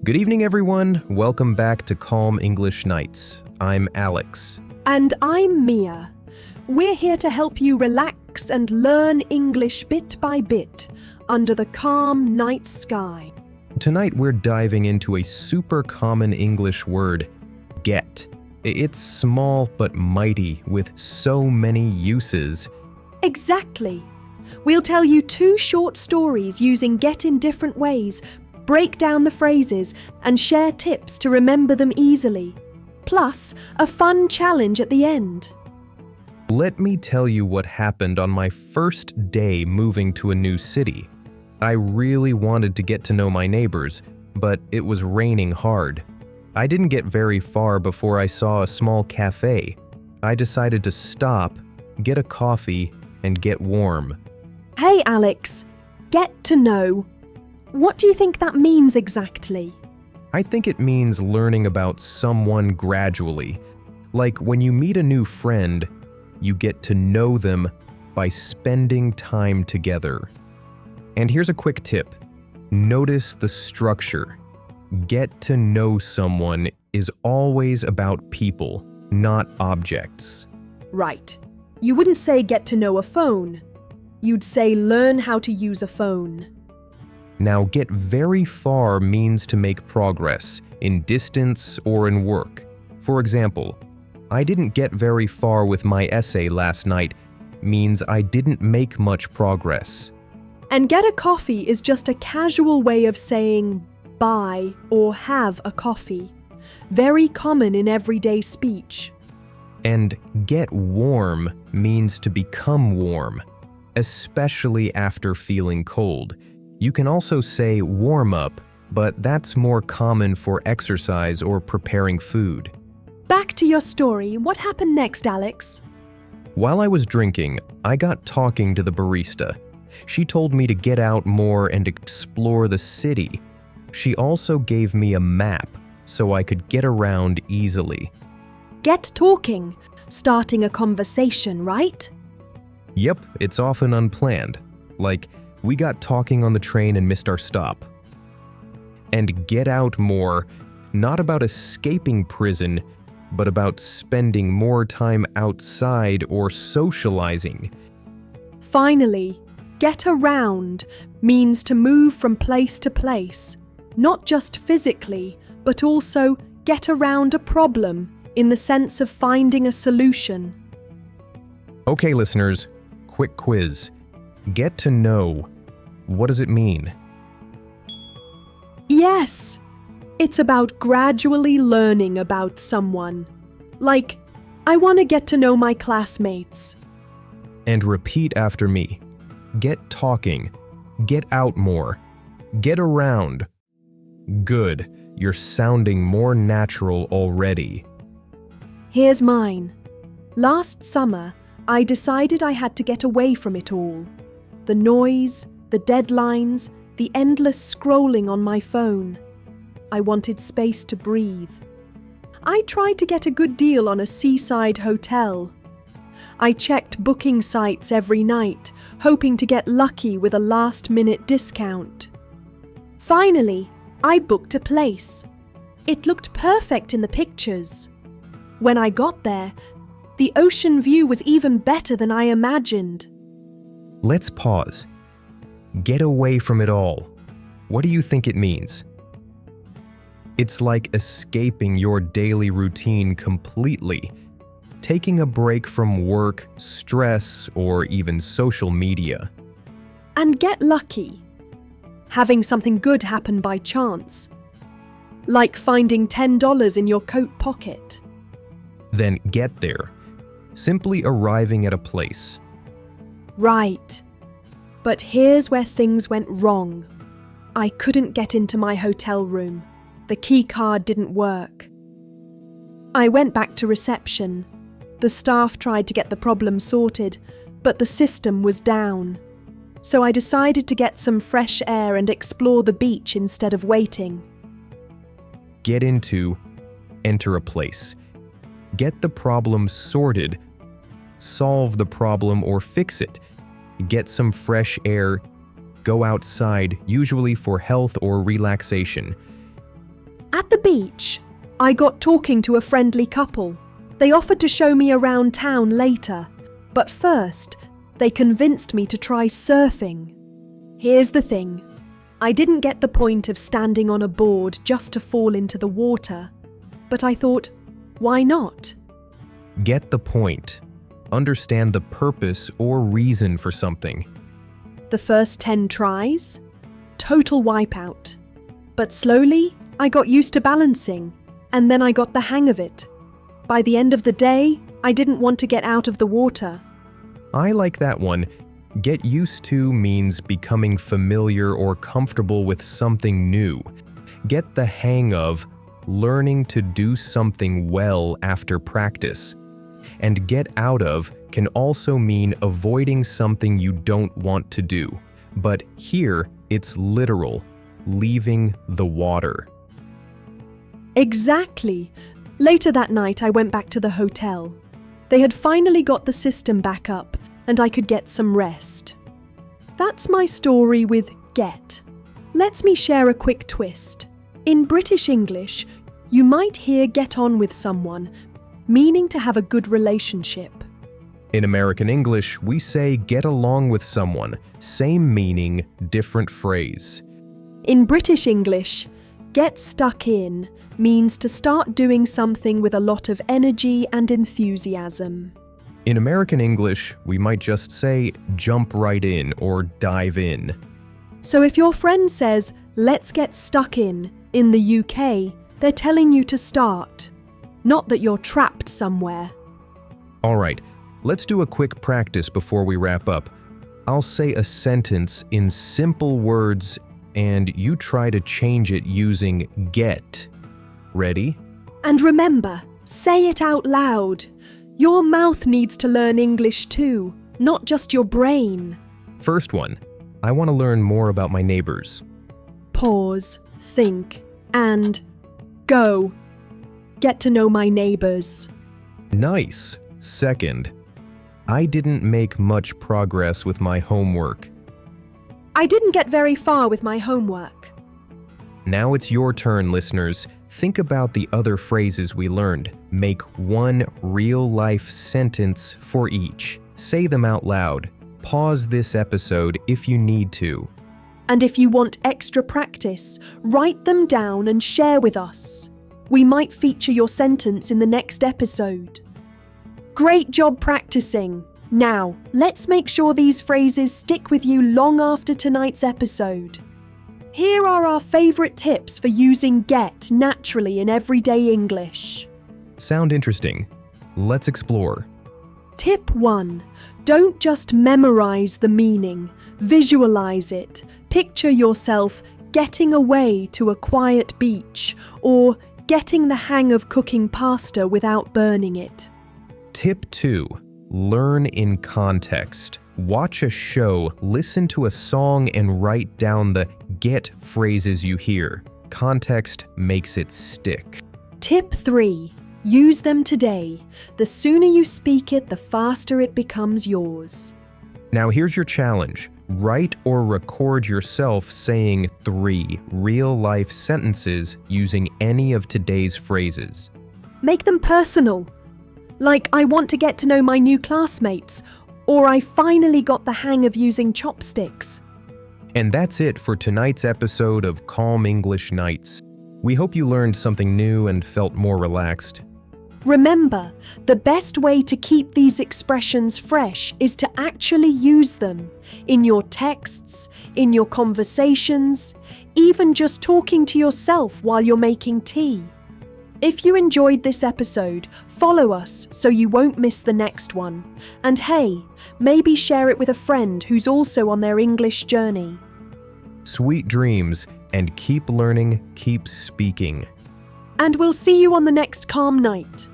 Good evening, everyone. Welcome back to Calm English Nights. I'm Alex. And I'm Mia. We're here to help you relax and learn English bit by bit under the calm night sky. Tonight, we're diving into a super common English word, get. It's small but mighty with so many uses. Exactly. We'll tell you 2 short stories using get in different ways, break down the phrases, and share tips to remember them easily. Plus, a fun challenge at the end. Let me tell you what happened on my first day moving to a new city. I really wanted to get to know my neighbors, but it was raining hard. I didn't get very far before I saw a small cafe. I decided to stop, get a coffee, and get warm. Hey Alex, get to know. What do you think that means exactly? I think it means learning about someone gradually. Like when you meet a new friend, you get to know them by spending time together. And here's a quick tip. Notice the structure. Get to know someone is always about people, not objects. Right. You wouldn't say get to know a phone. You'd say learn how to use a phone. Now, get very far means to make progress in distance or in work. For example, I didn't get very far with my essay last night means I didn't make much progress. And get a coffee is just a casual way of saying buy or have a coffee. Very common in everyday speech. And get warm means to become warm, especially after feeling cold. You can also say warm up, but that's more common for exercise or preparing food. Back to your story. What happened next, Alex? While I was drinking, I got talking to the barista. She told me to get out more and explore the city. She also gave me a map so I could get around easily. Get talking, starting a conversation, right? Yep, it's often unplanned. Like, we got talking on the train and missed our stop. And get out more, not about escaping prison, but about spending more time outside or socializing. Finally, get around means to move from place to place, not just physically, but also get around a problem in the sense of finding a solution. Okay, listeners, quick quiz. Get to know. What does it mean? Yes, it's about gradually learning about someone. Like, I want to get to know my classmates. And repeat after me. Get talking. Get out more. Get around. Good. You're sounding more natural already. Here's mine. Last summer, I decided I had to get away from it all. The noise, the deadlines, the endless scrolling on my phone. I wanted space to breathe. I tried to get a good deal on a seaside hotel. I checked booking sites every night, hoping to get lucky with a last-minute discount. Finally, I booked a place. It looked perfect in the pictures. When I got there, the ocean view was even better than I imagined. Let's pause. Get away from it all. What do you think it means? It's like escaping your daily routine completely, taking a break from work, stress, or even social media. And get lucky. Having something good happen by chance. Like finding $10 in your coat pocket. Then get there. Simply arriving at a place. Right. But here's where things went wrong. I couldn't get into my hotel room. The key card didn't work. I went back to reception. The staff tried to get the problem sorted, but the system was down. So I decided to get some fresh air and explore the beach instead of waiting. Get into, enter a place. Get the problem sorted. Solve the problem or fix it. Get some fresh air, go outside, usually for health or relaxation. At the beach, I got talking to a friendly couple. They offered to show me around town later, but first, they convinced me to try surfing. Here's the thing. I didn't get the point of standing on a board just to fall into the water, but I thought, why not? Get the point. Understand the purpose or reason for something. The first 10 tries? Total wipeout. But slowly, I got used to balancing, and then I got the hang of it. By the end of the day, I didn't want to get out of the water. I like that one. Get used to means becoming familiar or comfortable with something new. Get the hang of learning to do something well after practice. And get out of can also mean avoiding something you don't want to do. But here, it's literal, leaving the water. Exactly. Later that night, I went back to the hotel. They had finally got the system back up, and I could get some rest. That's my story with get. Let me share a quick twist. In British English, you might hear get on with someone, meaning to have a good relationship. In American English, we say get along with someone, same meaning, different phrase. In British English, get stuck in means to start doing something with a lot of energy and enthusiasm. In American English, we might just say jump right in or dive in. So if your friend says, let's get stuck in the UK, they're telling you to start. Not that you're trapped somewhere. All right, let's do a quick practice before we wrap up. I'll say a sentence in simple words and you try to change it using get. Ready? And remember, say it out loud. Your mouth needs to learn English too, not just your brain. First one, I want to learn more about my neighbors. Pause, think, and go. Get to know my neighbors. Nice. Second, I didn't make much progress with my homework. I didn't get very far with my homework. Now it's your turn, listeners. Think about the other phrases we learned. Make one real-life sentence for each. Say them out loud. Pause this episode if you need to. And if you want extra practice, write them down and share with us. We might feature your sentence in the next episode. Great job practicing! Now, let's make sure these phrases stick with you long after tonight's episode. Here are our favourite tips for using get naturally in everyday English. Sound interesting? Let's explore. Tip 1. Don't just memorise the meaning, visualise it. Picture yourself getting away to a quiet beach or getting the hang of cooking pasta without burning it. Tip 2. Learn in context. Watch a show, listen to a song, and write down the get phrases you hear. Context makes it stick. Tip 3. Use them today. The sooner you speak it, the faster it becomes yours. Now here's your challenge. Write or record yourself saying 3 real-life sentences using any of today's phrases. Make them personal. Like, I want to get to know my new classmates, or I finally got the hang of using chopsticks. And that's it for tonight's episode of Calm English Nights. We hope you learned something new and felt more relaxed. Remember, the best way to keep these expressions fresh is to actually use them in your texts, in your conversations, even just talking to yourself while you're making tea. If you enjoyed this episode, follow us so you won't miss the next one. And hey, maybe share it with a friend who's also on their English journey. Sweet dreams, and keep learning, keep speaking. And we'll see you on the next calm night.